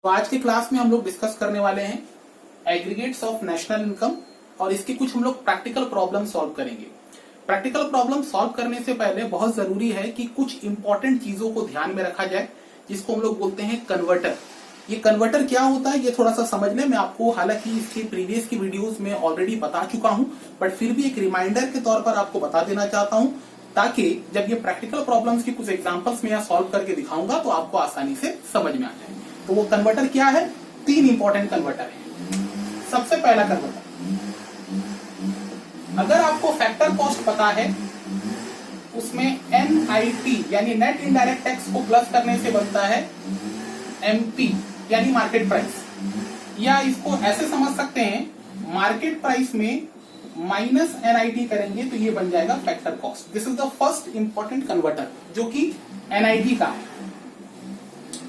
तो आज की क्लास में हम लोग डिस्कस करने वाले हैं एग्रीगेट्स ऑफ नेशनल इनकम और इसके कुछ हम लोग प्रैक्टिकल प्रॉब्लम सॉल्व करेंगे। प्रैक्टिकल प्रॉब्लम सॉल्व करने से पहले बहुत जरूरी है कि कुछ इंपॉर्टेंट चीजों को ध्यान में रखा जाए, जिसको हम लोग बोलते हैं कन्वर्टर। ये कन्वर्टर क्या होता है ये थोड़ा सा समझ लें। मैं आपको हालांकि इसके प्रीवियस की वीडियोस में ऑलरेडी बता चुका हूं, बट फिर भी एक रिमाइंडर के तौर पर आपको बता देना चाहता हूं, ताकि जब ये प्रैक्टिकल प्रॉब्लम्स की कुछ एग्जांपल्स में सॉल्व करके दिखाऊंगा तो आपको आसानी से समझ में आ जाए। तो वो कन्वर्टर क्या है? तीन इंपॉर्टेंट कन्वर्टर है। सबसे पहला कन्वर्टर, अगर आपको फैक्टर कॉस्ट पता है, उसमें NIT यानी नेट इनडायरेक्ट टैक्स को प्लस करने से बनता है MP यानी मार्केट प्राइस, या इसको ऐसे समझ सकते हैं मार्केट प्राइस में माइनस NIT करेंगे तो ये बन जाएगा factor cost. This is the first important converter जो कि NIT का है।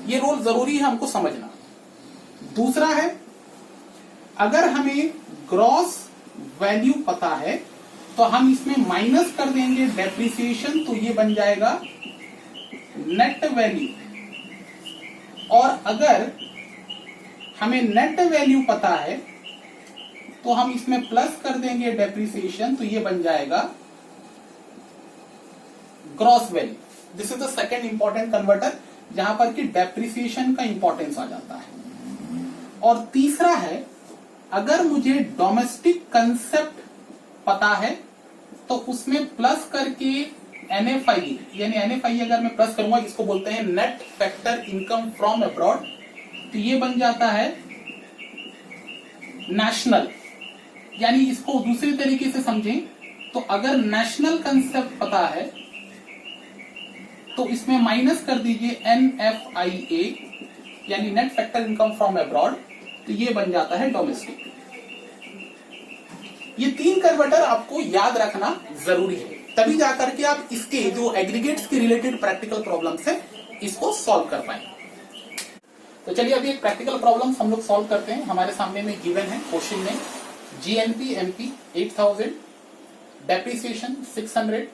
ये रोल जरूरी है हमको समझना। दूसरा है, अगर हमें ग्रॉस वैल्यू पता है तो हम इसमें माइनस कर देंगे डेप्रिसिएशन, तो ये बन जाएगा नेट वैल्यू। और अगर हमें नेट वैल्यू पता है तो हम इसमें प्लस कर देंगे डेप्रिसिएशन, तो ये बन जाएगा gross value. This is the second important converter जहां पर कि डेप्रिसिएशन का इंपॉर्टेंस आ जाता है। और तीसरा है, अगर मुझे डोमेस्टिक कंसेप्ट पता है तो उसमें प्लस करके NFI यानी NFI अगर मैं प्लस करूंगा, इसको बोलते हैं net factor income from abroad, तो ये बन जाता है नेशनल। यानी इसको दूसरी तरीके से समझें तो अगर नेशनल कंसेप्ट पता है तो इसमें माइनस कर दीजिए NFIA यानी net factor income from abroad, तो ये बन जाता है डोमेस्टिक। ये तीन कन्वर्टर आपको याद रखना जरूरी है, तभी जाकर के आप इसके जो एग्रीगेट्स के रिलेटेड प्रैक्टिकल प्रॉब्लम्स है इसको सॉल्व कर पाएंगे। तो चलिए अभी एक प्रैक्टिकल प्रॉब्लम हम लोग सॉल्व करते हैं। हमारे सामने में गिवन है क्वेश्चन में GNP MP 8000, depreciation 600,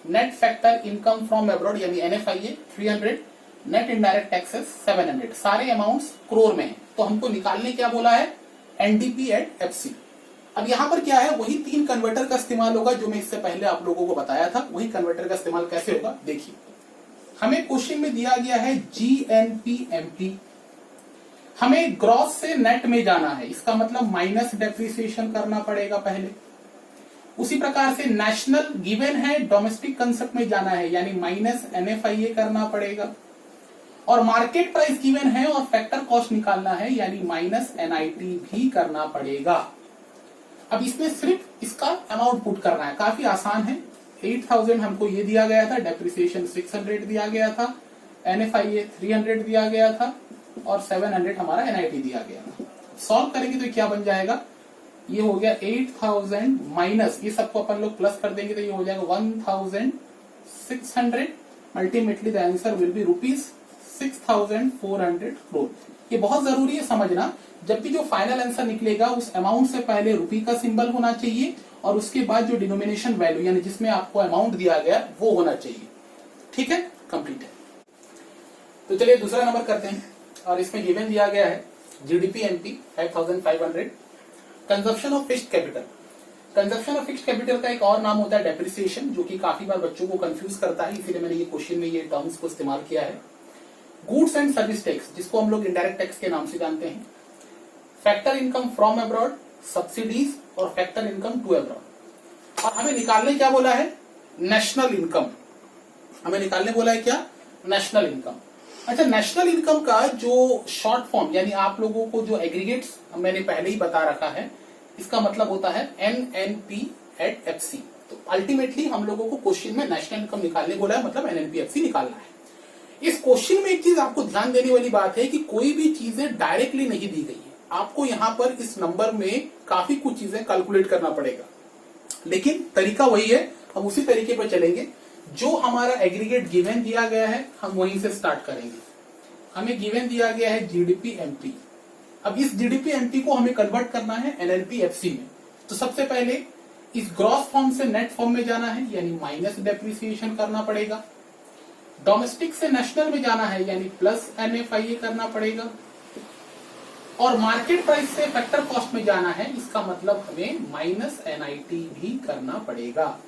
net factor income from abroad यानी NFIA 300, नेट इनडायरेक्ट टैक्सेस 700। सारे अमाउंट्स करोड़ में है, तो हमको निकालने क्या बोला है? NDP at FC। अब यहां पर क्या है, वही तीन कन्वर्टर का इस्तेमाल होगा जो मैं इससे पहले आप लोगों को बताया था। वही कन्वर्टर का इस्तेमाल कैसे होगा देखिए। हमें क्वेश्चन में दिया गया है GNP MP, हमें ग्रॉस से नेट में जाना है, इसका मतलब माइनस डेप्रिसिएशन करना पड़ेगा पहले। उसी प्रकार से नेशनल गिवन है, डोमेस्टिक कंसेप्ट में जाना है यानी माइनस NFIA करना पड़ेगा। और मार्केट प्राइस गिवन है और फैक्टर कॉस्ट निकालना है यानी माइनस NIT भी करना पड़ेगा। अब इसमें सिर्फ इसका अमाउंट पुट करना है, काफी आसान है। 8000 हमको ये दिया गया था, डेप्रिसिएशन 600 दिया गया था, NFIA 300 दिया गया था और 700 हमारा NIT दिया गया था। सॉल्व करेंगे तो क्या बन जाएगा? ये हो गया 8000 माइनस, ये सबको अपन लोग प्लस कर देंगे तो ये हो जाएगा 1600। Ultimately the answer will be ₹6400 crore. ये बहुत जरूरी है समझना, जब भी जो फाइनल आंसर निकलेगा उस अमाउंट से पहले रुपी का सिंबल होना चाहिए और उसके बाद जो डिनोमिनेशन वैल्यू यानी जिसमें आपको अमाउंट दिया गया वो होना चाहिए। ठीक है, कंप्लीट है। तो चलिए दूसरा नंबर करते हैं और इसमें गिवन दिया गया है GDP MP 5500, consumption of fixed capital. Consumption of fixed capital का एक और नाम होता है डेप्रिसिएशन, जो कि काफी बार बच्चों को कंफ्यूज करता है, इसीलिए मैंने ये क्वेश्चन में ये टर्म्स को इस्तेमाल किया है। गुड्स एंड सर्विस टैक्स, जिसको हम लोग इनडायरेक्ट टैक्स के नाम से जानते हैं, factor income from abroad, subsidies और फैक्टर इनकम टू अब्रॉड। और हमें निकालने क्या बोला है? National income. हमें निकालने बोला है क्या? National income. अच्छा, नेशनल इनकम का जो शॉर्ट फॉर्म यानी आप लोगों को जो एग्रीगेट्स मैंने पहले ही बता रखा है, इसका मतलब होता है NNP एट FC। तो अल्टीमेटली हम लोगों को क्वेश्चन में नेशनल इनकम निकालने बोला है, मतलब NNP FC निकालना है। इस क्वेश्चन में एक चीज आपको ध्यान देने वाली बात है कि कोई भी चीजें डायरेक्टली नहीं दी गई है। आपको यहाँ पर इस नंबर में काफी कुछ चीजें कैलकुलेट करना पड़ेगा, लेकिन तरीका वही है, हम उसी तरीके पर चलेंगे। जो हमारा एग्रीगेट गिवन दिया गया है हम वहीं से स्टार्ट करेंगे। हमें गिवन दिया गया है GDP MP। अब इस GDP MP को हमें कन्वर्ट करना है NNP FC में। तो सबसे पहले इस ग्रॉस फॉर्म से नेट फॉर्म में जाना है यानी माइनस डेप्रिसिएशन करना पड़ेगा। डोमेस्टिक से नेशनल में जाना है यानी प्लस NFIA करना पड़ेगा। और मार्केट प्राइस से फैक्टर कॉस्ट में जाना है, इसका मतलब हमें माइनस एनआईटी भी करना पड़ेगा।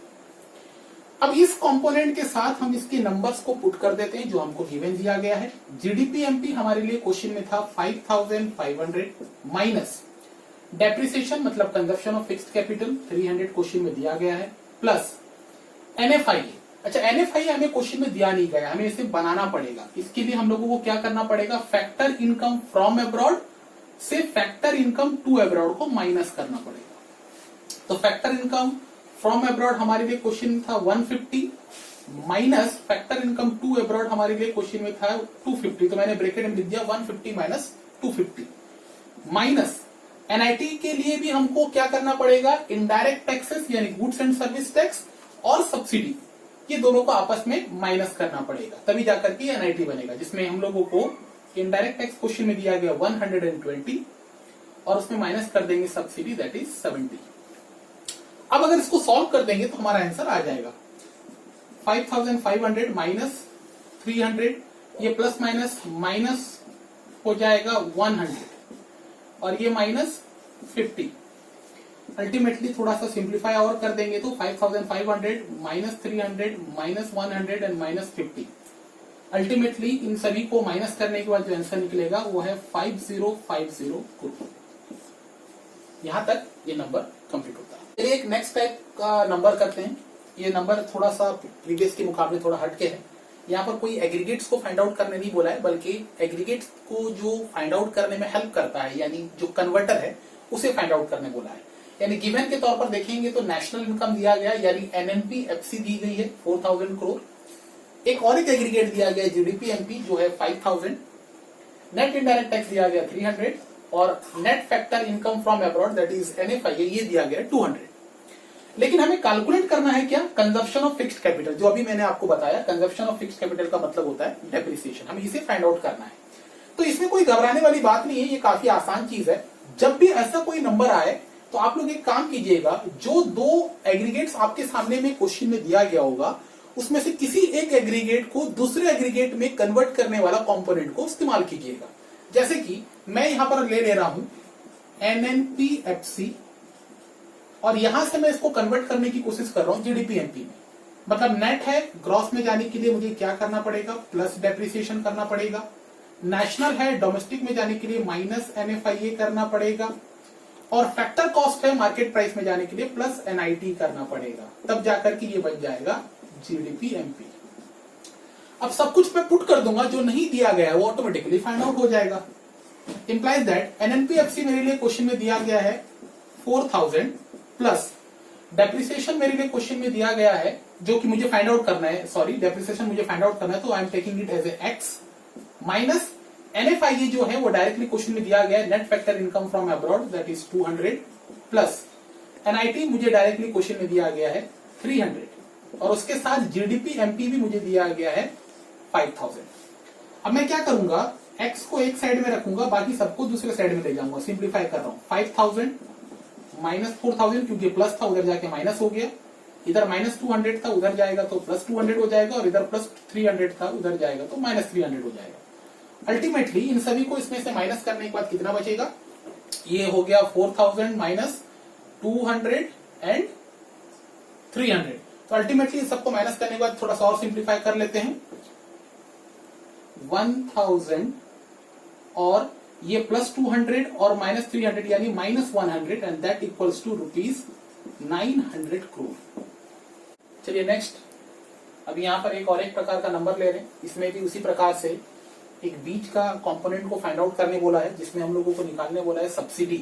अब इस कंपोनेंट के साथ हम इसके नंबर्स को पुट कर देते हैं जो हमको गिवन दिया गया है। जीडीपी एमपी हमारे लिए क्वेश्चन में था 5500 माइनस डेप्रिसिएशन मतलब consumption of fixed capital 300 question में दिया गया है, प्लस एनएफआईए। अच्छा, एनएफआईए हमें क्वेश्चन में दिया नहीं गया, हमें इसे बनाना पड़ेगा। इसके लिए हम लोगों को क्या करना पड़ेगा, फैक्टर इनकम फ्रॉम अब्रॉड से फैक्टर इनकम टू अब्रॉड को माइनस करना पड़ेगा। तो फैक्टर इनकम फ्रॉम अब्रॉड हमारे लिए क्वेश्चन में था 150 minus factor income to abroad हमारे लिए क्वेश्चन में था 250। तो मैंने ब्रैकेट में लिख दिया 150 माइनस 250 माइनस एनआईटी के लिए भी हमको क्या करना पड़ेगा, इनडायरेक्ट टैक्सेस यानी गुड्स एंड सर्विस टैक्स और सब्सिडी, ये दोनों को आपस में माइनस करना पड़ेगा, तभी जाकर के एनआईटी बनेगा। जिसमें हम लोगों को इनडायरेक्ट टैक्स क्वेश्चन में दिया गया 120 और उसमें माइनस कर देंगे सब्सिडी दैट इज 70। अब अगर इसको सॉल्व कर देंगे तो हमारा आंसर आ जाएगा 5500 माइनस 300, ये प्लस माइनस माइनस हो जाएगा 100 और ये माइनस 50। अल्टीमेटली थोड़ा सा सिंप्लीफाई और कर देंगे तो 5500 minus 300 minus 100 and minus 50। Ultimately इन सभी को माइनस करने के बाद जो आंसर निकलेगा वो है 5050 करोड़। यहां तक ये नंबर कंप्लीट होता है। चलिए एक नेक्स्ट टाइप का नंबर करते हैं। ये नंबर थोड़ा सा प्रीवियस के मुकाबले थोड़ा हटके है। यहाँ पर कोई एग्रीगेट्स को फाइंड आउट करने नहीं बोला है, बल्कि एग्रीगेट्स को जो फाइंड आउट करने में हेल्प करता है यानी जो कन्वर्टर है उसे फाइंड आउट करने बोला है। यानी गिवन के तौर पर देखेंगे तो नेशनल इनकम दिया गया यानी एनएनपी एफसी दी गई है 4000 करोड़। एक और एक एग्रीगेट दिया गया जीडीपी एमपी जो है 5000, नेट इनडायरेक्ट टैक्स दिया गया 300 और net factor income from abroad that is NFIA ये दिया गया 200। लेकिन हमें कैलकुलेट करना है क्या, कंजप्शन ऑफ फिक्स्ड कैपिटल। जो अभी मैंने आपको बताया कंजप्शन ऑफ फिक्स्ड कैपिटल का मतलब होता है डेप्रिसिएशन, हमें इसे फाइंड आउट करना है। तो इसमें कोई घबराने वाली बात नहीं है, ये काफी आसान चीज है। जब भी ऐसा कोई नंबर आए तो आप लोग एक काम कीजिएगा, जो दो एग्रीगेट्स आपके सामने में क्वेश्चन में दिया गया होगा उसमें से किसी एक एग्रीगेट को दूसरे एग्रीगेट में कन्वर्ट करने वाला कंपोनेंट को इस्तेमाल कीजिएगा। जैसे कि मैं यहां पर ले रहा हूं एनएनपीएफसी और यहां से मैं इसको कन्वर्ट करने की कोशिश कर रहा हूं जीडीपी एमपी में। मतलब नेट है, ग्रॉस में जाने के लिए मुझे क्या करना पड़ेगा, प्लस डेप्रिसिएशन करना पड़ेगा। नेशनल है, डोमेस्टिक में जाने के लिए माइनस एनएफआईए करना पड़ेगा। और फैक्टर कॉस्ट है, मार्केट प्राइस में जाने के लिए प्लस एनआईटी करना पड़ेगा। तब जाकर के ये बन जाएगा जीडीपी एमपी। अब सब कुछ मैं पुट कर दूंगा, जो नहीं दिया गया है वो ऑटोमेटिकली फाइंड आउट हो जाएगा। इंप्लाइज दैट एनएनपीएफसी मेरे लिए क्वेश्चन में दिया गया है 4000 प्लस डेप्रिसिएशन मेरे लिए क्वेश्चन में दिया गया है जो कि मुझे फाइंड आउट करना है, सॉरी डेप्रिसिएशन मुझे फाइंड आउट करना है, तो I am taking it as a x minus NFIA जो है वो डायरेक्टली क्वेश्चन में दिया गया है net factor income from abroad that is 200 plus NIT मुझे डायरेक्टली क्वेश्चन में दिया गया है 300 और उसके साथ जीडीपी एमपी भी मुझे दिया गया है 5000। अब मैं क्या करूंगा, एक्स को एक साइड में रखूंगा, बाकी सबको दूसरे साइड में ले जाऊंगा। सिंप्लीफाई कर रहा हूं, 5000 माइनस 4000 क्योंकि प्लस था उधर जाके माइनस हो गया, इधर माइनस 200 था उधर जाएगा तो प्लस 200 हो जाएगा और इधर प्लस 300 था उधर जाएगा तो माइनस 300 हो जाएगा। अल्टीमेटली इन सभी को इसमें से माइनस करने के बाद कितना बचेगा, ये हो गया 4000 माइनस 200 एंड 300। तो अल्टीमेटली सबको माइनस करने के बाद थोड़ा सा और सिंप्लीफाई कर लेते हैं, 1000 और ये प्लस 200 और माइनस 300 यानी minus 100 and that equals to ₹900 crore. चलिए नेक्स्ट, अब यहाँ पर एक और एक प्रकार का नंबर ले रहे हैं। इसमें भी उसी प्रकार से एक बीच का कंपोनेंट को फाइंड आउट करने बोला है, जिसमें हम लोगों को निकालने बोला है सब्सिडी।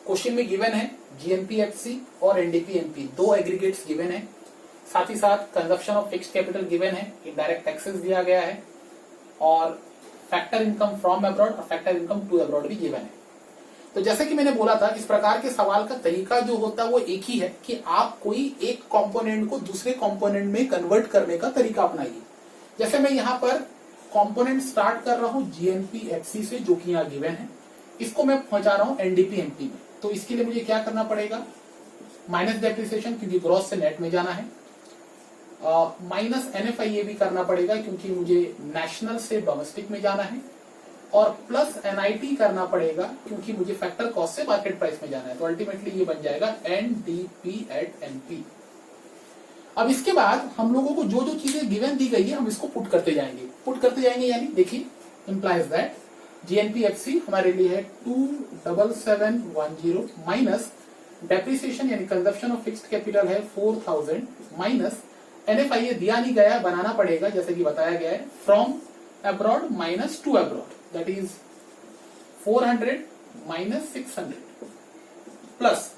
क्वेश्चन में गिवन है जीएनपीएफसी और एनडीपीएमपी, दो एग्रीगेट्स गिवन है, साथ ही साथ consumption of fixed capital given है, इनडायरेक्ट टैक्सेस दिया गया है और फैक्टर इनकम फ्रॉम अब्रॉड और फैक्टर इनकम टू अब्रॉड भी गिवन है। तो जैसे कि मैंने बोला था, इस प्रकार के सवाल का तरीका जो होता है वो एक ही है कि आप कोई एक कंपोनेंट को दूसरे कंपोनेंट में कन्वर्ट करने का तरीका अपनाइए। जैसे मैं यहाँ पर कंपोनेंट स्टार्ट कर रहा हूँ जीएनपीएफसी से जो कि यहाँ गिवन है, इसको मैं पहुंचा रहा हूँ एनडीपीएमपी में। तो इसके लिए मुझे क्या करना पड़ेगा, माइनस डेप्रिसिएशन क्योंकि ग्रॉस से नेट में जाना है, माइनस एनएफआईए भी करना पड़ेगा क्योंकि मुझे नेशनल से डोमेस्टिक में जाना है, और प्लस NIT करना पड़ेगा क्योंकि मुझे फैक्टर कॉस्ट से मार्केट प्राइस में जाना है। तो अल्टीमेटली ये बन जाएगा NDP at NP। अब इसके बाद हम लोगों को जो जो चीजें गिवन दी गई है हम इसको पुट करते जाएंगे यानी देखिए इंप्लाइज दैट GNPFC हमारे लिए है 27710 माइनस डेप्रिसिएशन यानी कंजप्शन ऑफ फिक्स्ड कैपिटल है 4000 माइनस NFI ये दिया नहीं गया, बनाना पड़ेगा जैसे कि बताया गया है, from abroad minus two abroad that is 400 minus 600 plus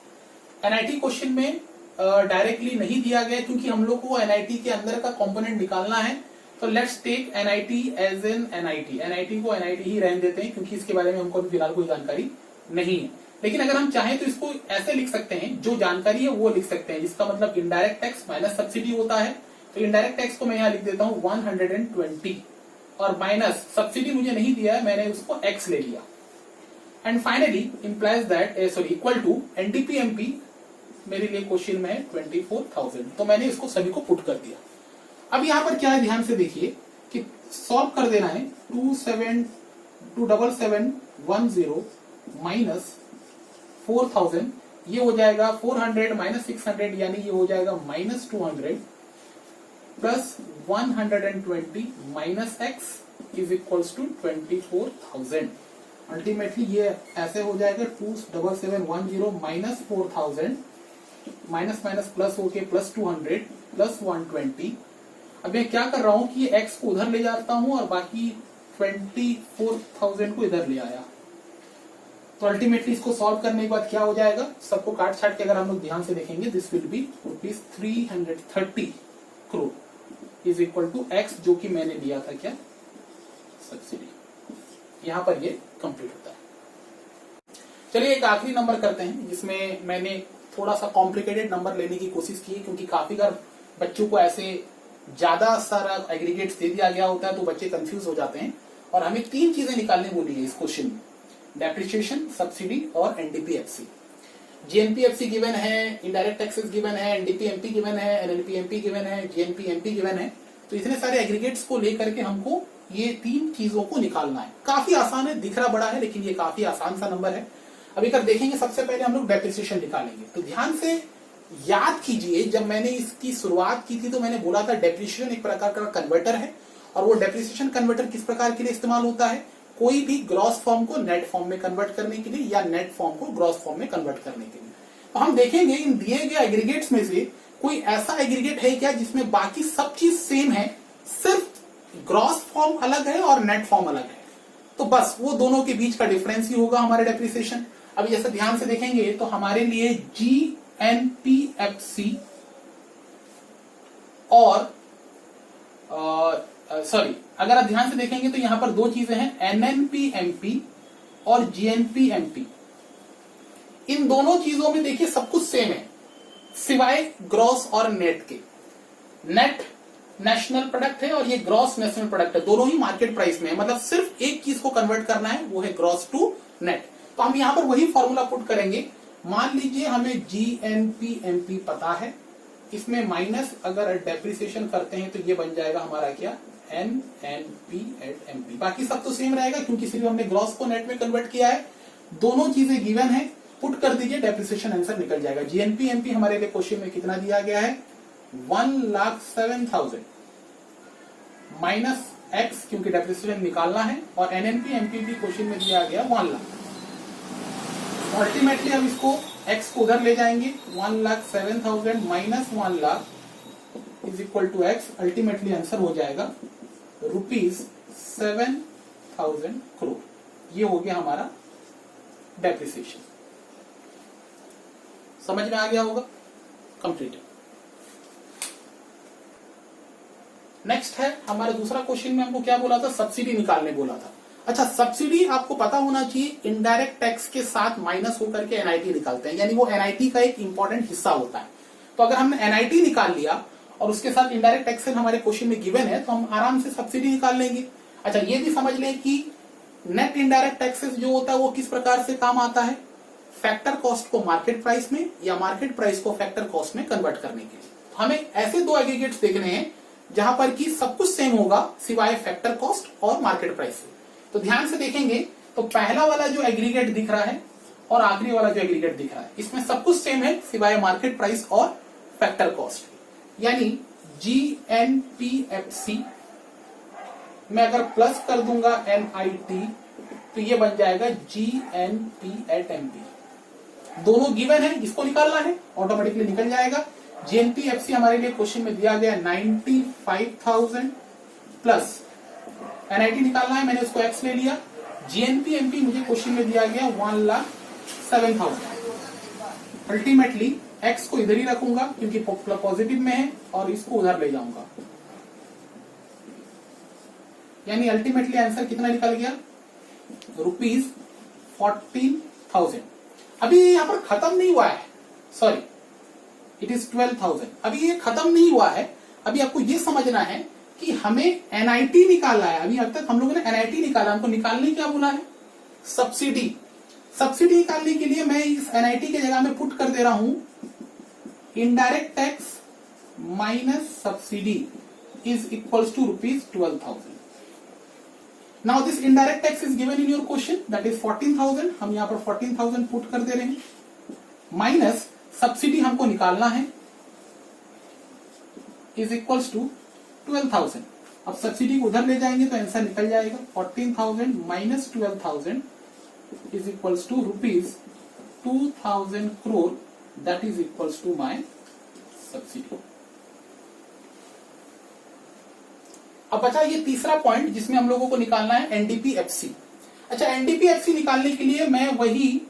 NIT question में डायरेक्टली नहीं दिया गया क्योंकि हम लोग को NIT के अंदर का कंपोनेंट निकालना है। तो let's take NIT as an NIT को NIT ही रहने देते हैं क्योंकि इसके बारे में हमको फिलहाल कोई जानकारी नहीं है। लेकिन अगर हम चाहें तो इसको ऐसे लिख सकते हैं, जो जानकारी है वो लिख सकते हैं, जिसका मतलब इनडायरेक्ट टैक्स माइनस सब्सिडी होता है। तो इनडायरेक्ट टैक्स को मैं यहाँ लिख देता हूँ 120 और माइनस सब्सिडी मुझे नहीं दिया है, मैंने उसको x ले लिया। And finally implies that equal to NDP-MP मेरे लिए क्वेश्चन में है 24,000। तो मैंने इसको सभी को पुट कर दिया। अब यहाँ पर क्या है ध्यान से देखिए कि सॉल्व कर देना है 27710 माइनस 4000, ये हो जाएगा 400 माइनस 600 यानी ये हो जाएगा minus 200 plus 120 minus x is equals to 24,000। Ultimately ये ऐसे हो जाएगा 27710 माइनस 4000 माइनस माइनस प्लस होके प्लस 200 प्लस 120। अब मैं क्या कर रहा हूं कि ये x को उधर ले जाता हूं और बाकी 24,000 को इधर ले आया। तो अल्टीमेटली इसको सॉल्व करने के बाद क्या हो जाएगा, सबको काट छाट के अगर हम लोग ध्यान से देखेंगे this will be ₹330 crore is equal to x जो कि मैंने लिया था क्या सब्सिडी। यहां पर ये कंप्लीट होता है। चलिए एक आखिरी नंबर करते हैं जिसमें मैंने थोड़ा सा कॉम्प्लिकेटेड नंबर लेने की कोशिश की है क्योंकि काफी बार बच्चों को ऐसे ज्यादा सारा एग्रीगेट्स दे दिया गया होता है तो बच्चे कंफ्यूज हो जाते हैं। और हमें 3 चीजें निकालने बोली है इस क्वेश्चन में, डेप्रिसिएशन, सब्सिडी और NDP-FC। GNPFC गिवन है, इनडायरेक्ट टैक्सेस गिवन है, NDP-MP गिवन है, NLP-MP गिवन है, GNP-MP गिवन है। तो इतने सारे एग्रीगेट्स को लेकर के हमको ये 3 चीजों को निकालना है। काफी आसान है, दिख रहा बड़ा है लेकिन ये काफी आसान सा नंबर है। अभी कर देखेंगे, सबसे पहले हम लोग डेप्रिसिएशन निकालेंगे। तो ध्यान से याद कीजिए, जब मैंने इसकी शुरुआत की थी तो मैंने बोला था डेप्रिसिएशन एक प्रकार का कन्वर्टर है और वो डेप्रिसिएशन कन्वर्टर किस प्रकार के लिए इस्तेमाल होता है, कोई भी ग्रॉस फॉर्म को नेट फॉर्म में कन्वर्ट करने के लिए या नेट फॉर्म को ग्रॉस फॉर्म में कन्वर्ट करने के लिए। तो हम देखेंगे इन दिए गए एग्रीगेट्स में से कोई ऐसा एग्रीगेट है क्या जिसमें बाकी सब चीज सेम है, सिर्फ ग्रॉस फॉर्म अलग है और नेट फॉर्म अलग है। तो बस वो दोनों के बीच का डिफरेंस ही होगा हमारे डेप्रिसिएशन। अभी जैसे ध्यान से देखेंगे तो हमारे लिए GNPFC और अगर आप ध्यान से देखेंगे तो यहां पर 2 चीजें हैं, NNP-MP और GNP-MP। इन दोनों चीजों में देखिए सब कुछ सेम है सिवाय ग्रॉस और नेट के। नेट नेशनल प्रोडक्ट है और ये ग्रॉस नेशनल प्रोडक्ट है, दोनों ही मार्केट प्राइस में है। मतलब सिर्फ एक चीज को कन्वर्ट करना है, वो है ग्रॉस टू नेट। तो हम यहां पर वही फॉर्मूला पुट करेंगे। मान लीजिए हमें GNP-MP पता है, इसमें माइनस अगर डेप्रिसिएशन करते हैं तो ये बन जाएगा हमारा क्या NNP-MP। बाकी सब तो सेम रहेगा क्योंकि सिर्फ हमने ग्रॉस को नेट में कन्वर्ट किया है। दोनों चीजें गिवन है, पुट कर दीजिए, डेप्रिसिएशन आंसर निकल जाएगा। GNP-MP हमारे लिए क्वेश्चन में कितना दिया गया है 1,07,000 माइनस x क्योंकि डेप्रिसिएशन निकालना है और NNP-MP भी क्वेश्चन में दिया गया 1 लाख। अल्टीमेटली हम इसको x को उधर ले जाएंगे, 1,07,000 minus 1 lakh is equal to x। Ultimately answer हो जाएगा ₹7,000 करोड़। ये हो गया हमारा डेप्रिसिएशन। समझ में आ गया होगा, कंप्लीट है। नेक्स्ट है हमारा दूसरा क्वेश्चन में हमको क्या बोला था, सब्सिडी निकालने बोला था। अच्छा, सब्सिडी आपको पता होना चाहिए इनडायरेक्ट टैक्स के साथ माइनस होकर के NIT निकालते हैं, यानी वो NIT का एक इंपॉर्टेंट हिस्सा होता है। तो अगर हमने NIT निकाल लिया और उसके साथ इनडायरेक्ट टैक्स हमारे क्वेश्चन में गिवन है तो हम आराम से सब्सिडी निकाल लेंगे। अच्छा, ये भी समझ लें कि नेट इनडायरेक्ट टैक्सेस जो होता है वो किस प्रकार से काम आता है, फैक्टर कॉस्ट को मार्केट प्राइस में या मार्केट प्राइस को फैक्टर कॉस्ट में कन्वर्ट करने के लिए। तो हमें ऐसे 2 एग्रीगेट्स देखने हैं जहां पर कि सब कुछ सेम होगा सिवाय फैक्टर कॉस्ट और मार्केट प्राइस से। तो ध्यान से देखेंगे तो पहला वाला जो एग्रीगेट दिख रहा है और आखिरी वाला जो एग्रीगेट दिख रहा है, इसमें सब कुछ सेम है सिवाय मार्केट प्राइस और फैक्टर कॉस्ट। यानी GNPFC मैं अगर प्लस कर दूंगा NIT तो ये बन जाएगा GNP@MP। दोनों गिवन है, इसको निकालना है, ऑटोमेटिकली निकल जाएगा। GNPFC हमारे लिए क्वेश्चन में दिया गया 95,000 प्लस NIT निकालना है, मैंने उसको X ले लिया। GNP/MP मुझे क्वेश्चन में दिया गया 1,07,000। अल्टीमेटली X को इधर ही रखूंगा क्योंकि पॉजिटिव में है और इसको उधर ले जाऊंगा, यानी अल्टीमेटली आंसर कितना निकल गया, ₹14,000। अभी यहाँ पर खत्म नहीं हुआ है, सॉरी इट इज 12,000। अभी ये खत्म नहीं हुआ है, अभी आपको ये समझना है कि हमें NIT निकालना है। अभी अब तक हम लोगों ने NIT निकाला, हमको निकालने क्या बोला है, सब्सिडी। सब्सिडी निकालने के लिए मैं इस NIT के जगह में पुट कर दे रहा हूं indirect tax minus subsidy is equals to ₹12,000। Now this indirect tax is given in your question, that is 14,000। हम यहां पर 14,000 पुट कर दे रहे हैं, माइनस सब्सिडी हमको निकालना है इज इक्वल्स टू 12,000। अब सब्सिडी को उधर ले जाएंगे तो आंसर निकल जाएगा 14,000 minus 12,000 is equals to ₹2,000 crore, that is equals to my subsidy. अब बचा ये तीसरा पॉइंट जिसमें हम लोगों को निकालना है NDP/FC। अच्छा, NDP/FC निकालने के लिए मैं वही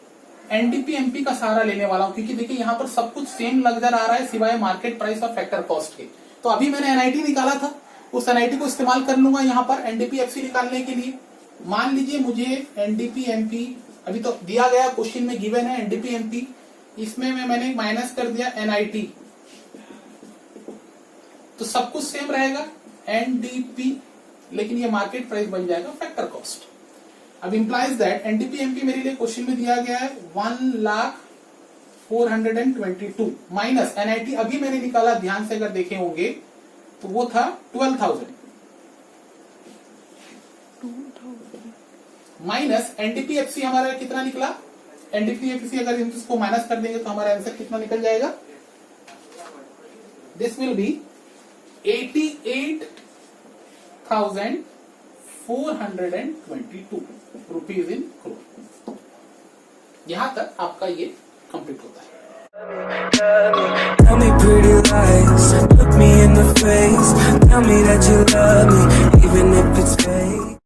NDP/MP का सहारा लेने वाला हूं, क्योंकि देखिए यहां पर सब कुछ सेम नजर आ रहा है सिवाय मार्केट प्राइस और फैक्टर कॉस्ट के। तो अभी मैंने NIT निकाला था, उस NIT को इस्तेमाल कर लूंगा यहां पर NDP/FC निकालने के लिए। मान लीजिए मुझे NDP/MP अभी तो दिया गया क्वेश्चन में गिवन है NDP/MP, इसमें मैंने माइनस कर दिया NIT, तो सब कुछ सेम रहेगा NDP, लेकिन ये मार्केट प्राइस बन जाएगा फैक्टर कॉस्ट। अब इंप्लाइज दैट NDP/MP मेरे लिए क्वेश्चन में दिया गया है 1,04,22 माइनस NIT अभी मैंने निकाला, ध्यान से अगर देखे होंगे तो वो था 12,000 माइनस NDP/FC हमारा कितना निकला। NDP/FC अगर इसको माइनस कर देंगे तो हमारा आंसर कितना निकल जाएगा, this will B 88,422 rupees in crore. यहां तक आपका ये कंप्लीट होता है। Tell me pretty lies, look me in the face, tell me that you love me, even if it's fake.